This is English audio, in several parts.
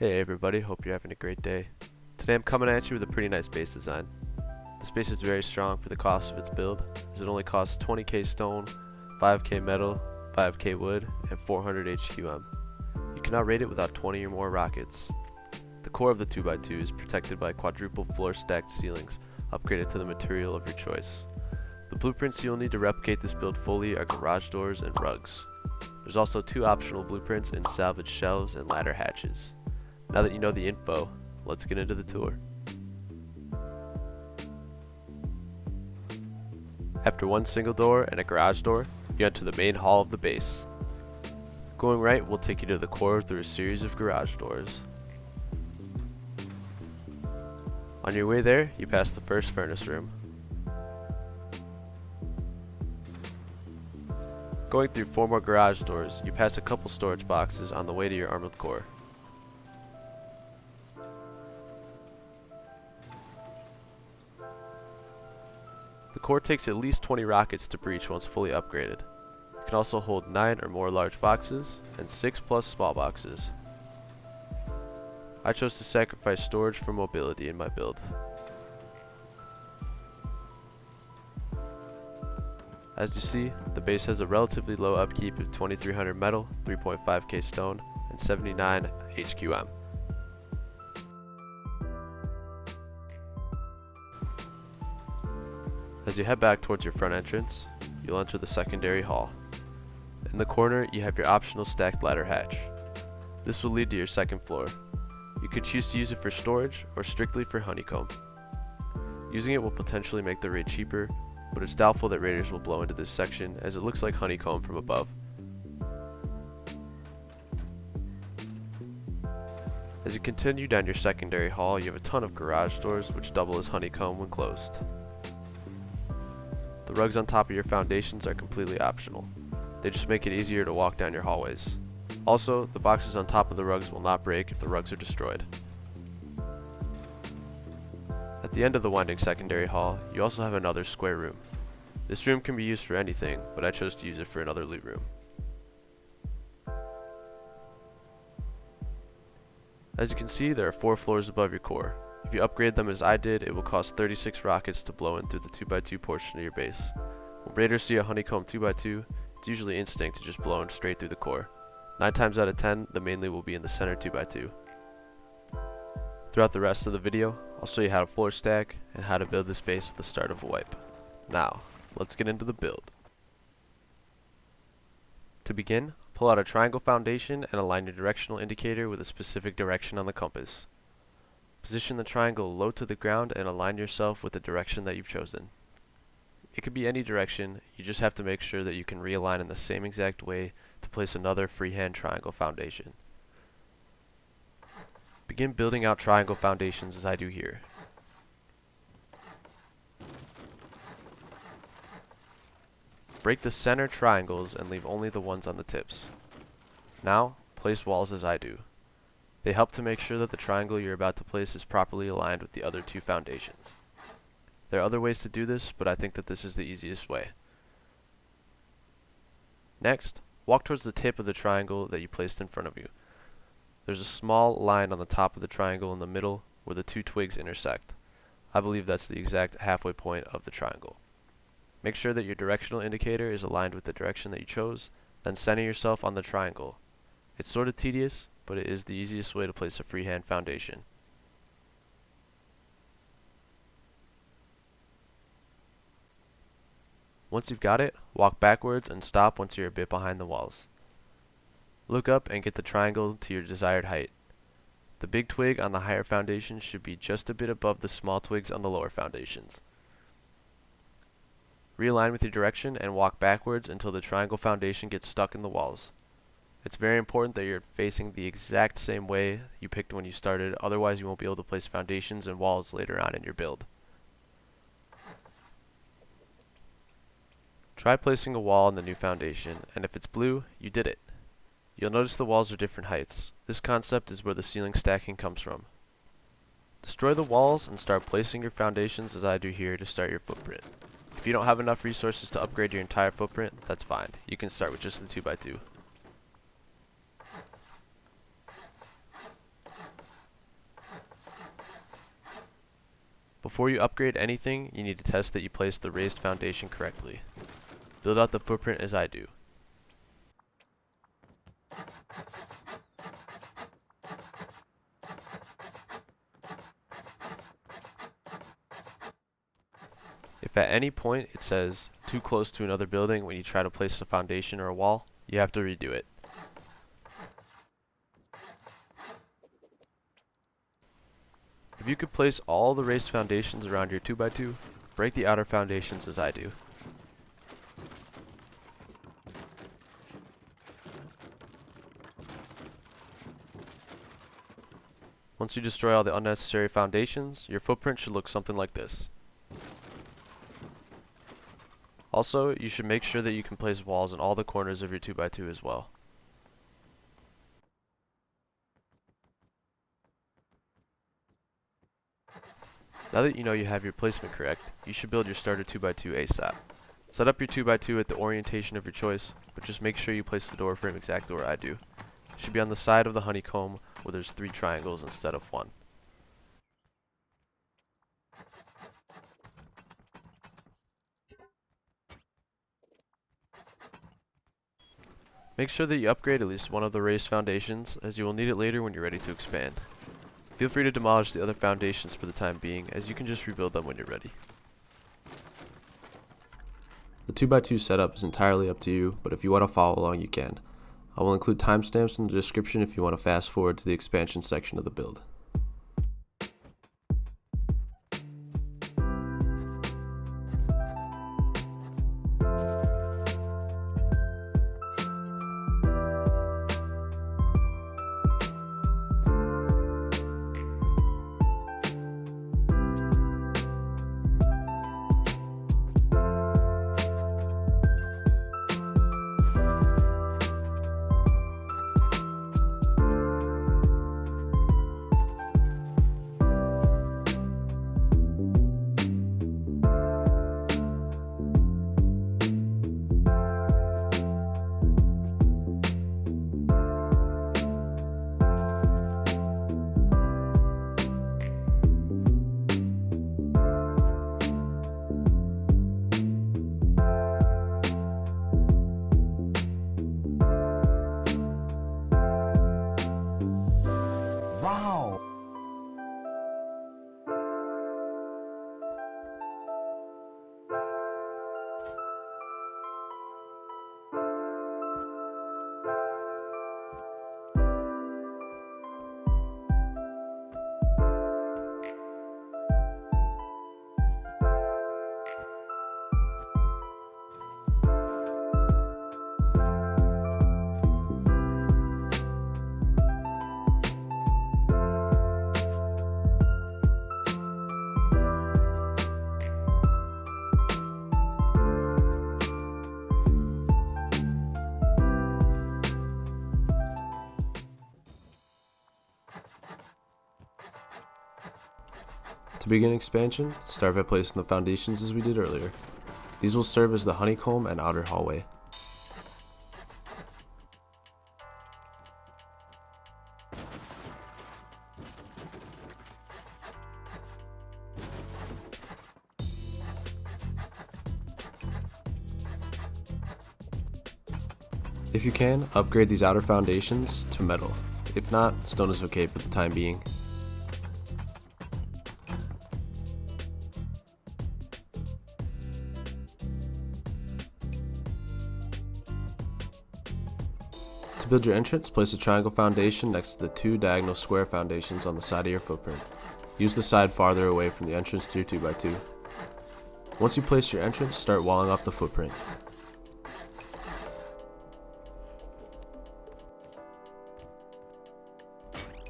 Hey everybody, hope you're having a great day. Today I'm coming at you with a pretty nice base design. This base is very strong for the cost of its build, as it only costs 20k stone, 5k metal, 5k wood, and 400 HQM. You cannot raid it without 20 or more rockets. The core of the 2x2 is protected by quadruple floor stacked ceilings, upgraded to the material of your choice. The blueprints you'll need to replicate this build fully are garage doors and rugs. There's also 2 optional blueprints in salvage shelves and ladder hatches. Now that you know the info, let's get into the tour. After one single door and a garage door, you enter the main hall of the base. Going right will take you to the core through a series of garage doors. On your way there, you pass the first furnace room. Going through 4 more garage doors, you pass a couple storage boxes on the way to your armored core. The core takes at least 20 rockets to breach once fully upgraded. It can also hold 9 or more large boxes and 6 plus small boxes. I chose to sacrifice storage for mobility in my build. As you see, the base has a relatively low upkeep of 2300 metal, 3.5k stone, and 79 HQM. As you head back towards your front entrance, you'll enter the secondary hall. In the corner, you have your optional stacked ladder hatch. This will lead to your second floor. You could choose to use it for storage or strictly for honeycomb. Using it will potentially make the raid cheaper, but it's doubtful that raiders will blow into this section as it looks like honeycomb from above. As you continue down your secondary hall, you have a ton of garage doors which double as honeycomb when closed. The rugs on top of your foundations are completely optional. They just make it easier to walk down your hallways. Also, the boxes on top of the rugs will not break if the rugs are destroyed. At the end of the winding secondary hall, you also have another square room. This room can be used for anything, but I chose to use it for another loot room. As you can see, there are 4 floors above your core. If you upgrade them as I did, it will cost 36 rockets to blow in through the 2x2 portion of your base. When raiders see a honeycomb 2x2, it's usually instinct to just blow in straight through the core. 9 times out of 10, the main lead will be in the center 2x2. Throughout the rest of the video, I'll show you how to floor stack and how to build this base at the start of a wipe. Now, let's get into the build. To begin, pull out a triangle foundation and align your directional indicator with a specific direction on the compass. Position the triangle low to the ground and align yourself with the direction that you've chosen. It could be any direction, you just have to make sure that you can realign in the same exact way to place another freehand triangle foundation. Begin building out triangle foundations as I do here. Break the center triangles and leave only the ones on the tips. Now, place walls as I do. They help to make sure that the triangle you're about to place is properly aligned with the other 2 foundations. There are other ways to do this, but I think that this is the easiest way. Next, walk towards the tip of the triangle that you placed in front of you. There's a small line on the top of the triangle in the middle where the 2 twigs intersect. I believe that's the exact halfway point of the triangle. Make sure that your directional indicator is aligned with the direction that you chose, then center yourself on the triangle. It's sort of tedious, but it is the easiest way to place a freehand foundation. Once you've got it, walk backwards and stop once you're a bit behind the walls. Look up and get the triangle to your desired height. The big twig on the higher foundation should be just a bit above the small twigs on the lower foundations. Realign with your direction and walk backwards until the triangle foundation gets stuck in the walls. It's very important that you're facing the exact same way you picked when you started, otherwise you won't be able to place foundations and walls later on in your build. Try placing a wall on the new foundation, and if it's blue, you did it. You'll notice the walls are different heights. This concept is where the ceiling stacking comes from. Destroy the walls and start placing your foundations as I do here to start your footprint. If you don't have enough resources to upgrade your entire footprint, that's fine. You can start with just the 2x2. Before you upgrade anything, you need to test that you placed the raised foundation correctly. Build out the footprint as I do. If at any point it says too close to another building when you try to place a foundation or a wall, you have to redo it. If you could place all the raised foundations around your 2x2, break the outer foundations as I do. Once you destroy all the unnecessary foundations, your footprint should look something like this. Also, you should make sure that you can place walls in all the corners of your 2x2 as well. Now that you know you have your placement correct, you should build your starter 2x2 ASAP. Set up your 2x2 at the orientation of your choice, but just make sure you place the door frame exactly where I do. It should be on the side of the honeycomb where there's 3 triangles instead of 1. Make sure that you upgrade at least one of the raised foundations, as you will need it later when you're ready to expand. Feel free to demolish the other foundations for the time being, as you can just rebuild them when you're ready. The 2x2 setup is entirely up to you, but if you want to follow along you can. I will include timestamps in the description if you want to fast forward to the expansion section of the build. To begin expansion, start by placing the foundations as we did earlier. These will serve as the honeycomb and outer hallway. If you can, upgrade these outer foundations to metal. If not, stone is okay for the time being. To build your entrance, place a triangle foundation next to the 2 diagonal square foundations on the side of your footprint. Use the side farther away from the entrance to your 2x2. Once you place your entrance, start walling off the footprint.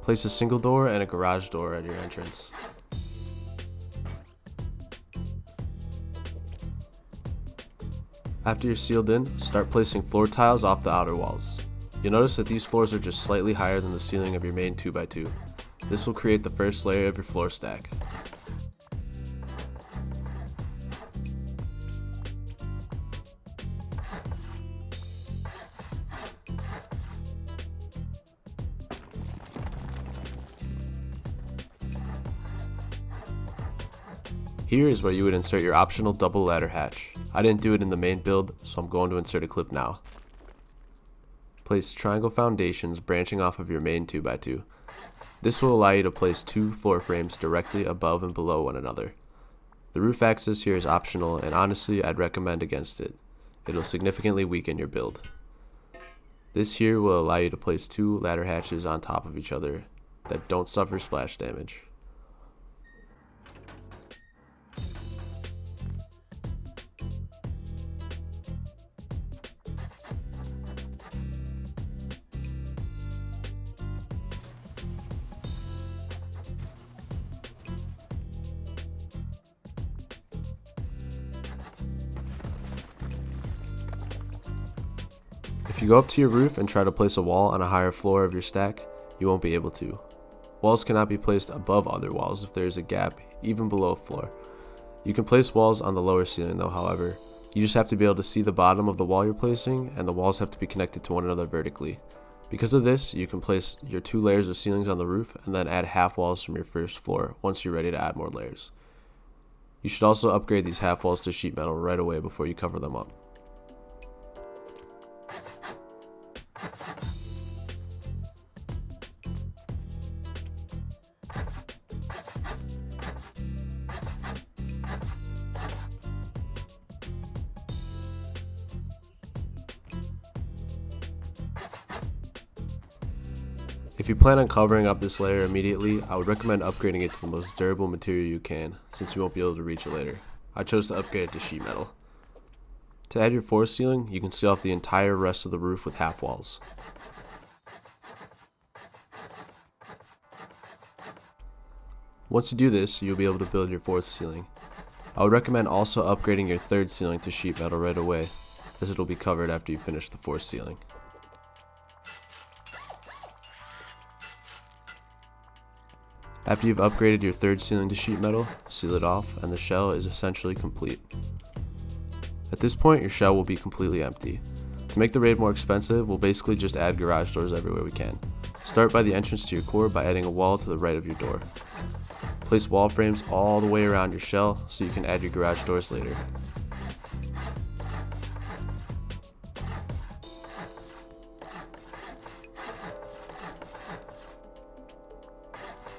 Place a single door and a garage door at your entrance. After you're sealed in, start placing floor tiles off the outer walls. You'll notice that these floors are just slightly higher than the ceiling of your main 2x2. This will create the first layer of your floor stack. Here is where you would insert your optional double ladder hatch. I didn't do it in the main build, so I'm going to insert a clip now. Place triangle foundations branching off of your main 2x2. This will allow you to place 2 floor frames directly above and below one another. The roof access here is optional, and honestly I'd recommend against it. It'll significantly weaken your build. This here will allow you to place 2 ladder hatches on top of each other that don't suffer splash damage. If you go up to your roof and try to place a wall on a higher floor of your stack, you won't be able to. Walls cannot be placed above other walls if there is a gap, even below a floor. You can place walls on the lower ceiling though, however. You just have to be able to see the bottom of the wall you're placing, and the walls have to be connected to one another vertically. Because of this, you can place your 2 layers of ceilings on the roof and then add half walls from your first floor once you're ready to add more layers. You should also upgrade these half walls to sheet metal right away before you cover them up. If you plan on covering up this layer immediately, I would recommend upgrading it to the most durable material you can, since you won't be able to reach it later. I chose to upgrade it to sheet metal. To add your fourth ceiling, you can seal off the entire rest of the roof with half walls. Once you do this, you'll be able to build your fourth ceiling. I would recommend also upgrading your third ceiling to sheet metal right away, as it will be covered after you finish the fourth ceiling. After you've upgraded your third ceiling to sheet metal, seal it off, and the shell is essentially complete. At this point, your shell will be completely empty. To make the raid more expensive, we'll basically just add garage doors everywhere we can. Start by the entrance to your core by adding a wall to the right of your door. Place wall frames all the way around your shell so you can add your garage doors later.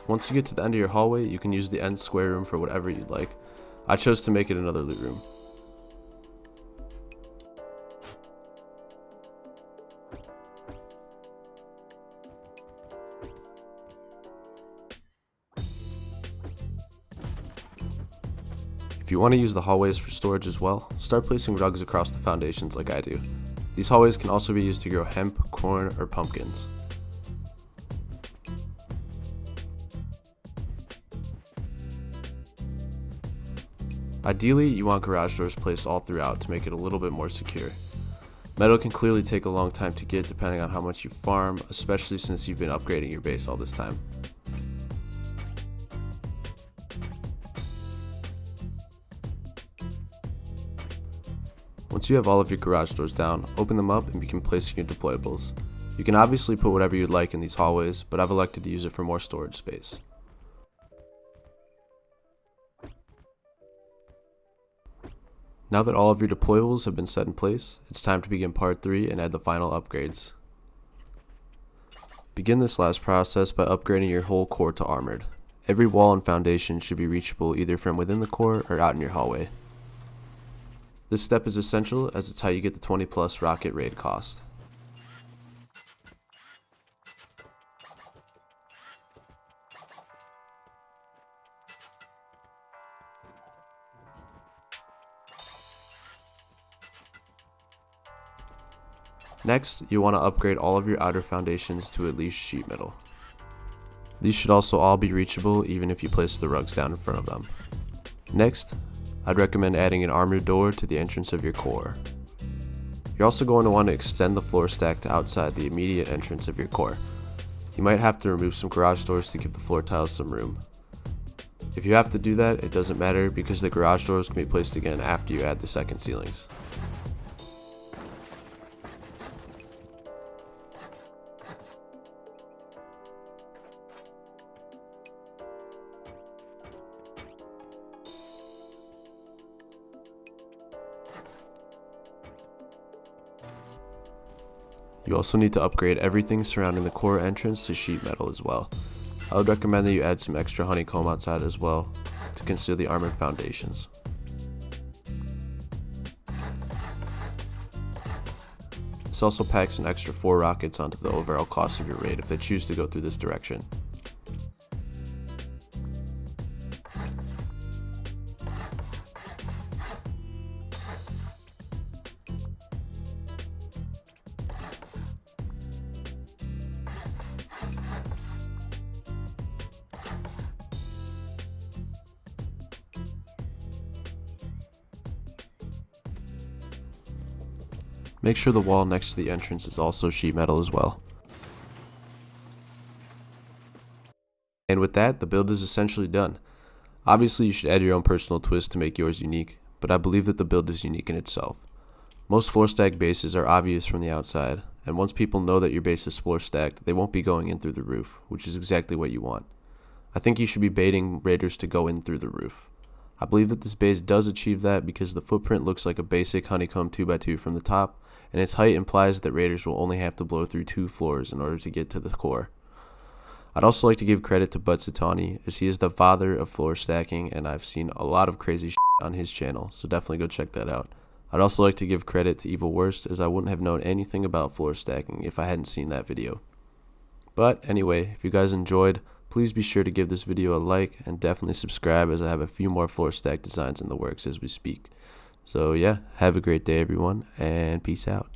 Once you get to the end of your hallway, you can use the end square room for whatever you'd like. I chose to make it another loot room. If you want to use the hallways for storage as well, start placing rugs across the foundations like I do. These hallways can also be used to grow hemp, corn, or pumpkins. Ideally, you want garage doors placed all throughout to make it a little bit more secure. Metal can clearly take a long time to get depending on how much you farm, especially since you've been upgrading your base all this time. Once you have all of your garage doors down, open them up and begin placing your deployables. You can obviously put whatever you'd like in these hallways, but I've elected to use it for more storage space. Now that all of your deployables have been set in place, it's time to begin part 3 and add the final upgrades. Begin this last process by upgrading your whole core to armored. Every wall and foundation should be reachable either from within the core or out in your hallway. This step is essential as it's how you get the 20+ rocket raid cost. Next, you want to upgrade all of your outer foundations to at least sheet metal. These should also all be reachable even if you place the rugs down in front of them. Next, I'd recommend adding an armored door to the entrance of your core. You're also going to want to extend the floor stack to outside the immediate entrance of your core. You might have to remove some garage doors to give the floor tiles some room. If you have to do that, it doesn't matter because the garage doors can be placed again after you add the second ceilings. You also need to upgrade everything surrounding the core entrance to sheet metal as well. I would recommend that you add some extra honeycomb outside as well to conceal the armored foundations. This also packs an extra 4 rockets onto the overall cost of your raid if they choose to go through this direction. Make sure the wall next to the entrance is also sheet metal as well. And with that, the build is essentially done. Obviously you should add your own personal twist to make yours unique, but I believe that the build is unique in itself. Most floor stack bases are obvious from the outside, and once people know that your base is floor stacked, they won't be going in through the roof, which is exactly what you want. I think you should be baiting raiders to go in through the roof. I believe that this base does achieve that because the footprint looks like a basic honeycomb 2x2 from the top, and its height implies that raiders will only have to blow through 2 floors in order to get to the core. I'd also like to give credit to Butsatani, as he is the father of floor stacking, and I've seen a lot of crazy shit on his channel, so definitely go check that out. I'd also like to give credit to Evil Worst, as I wouldn't have known anything about floor stacking if I hadn't seen that video. But anyway, if you guys enjoyed, please be sure to give this video a like and definitely subscribe, as I have a few more floor stack designs in the works as we speak. So yeah, have a great day everyone, and peace out.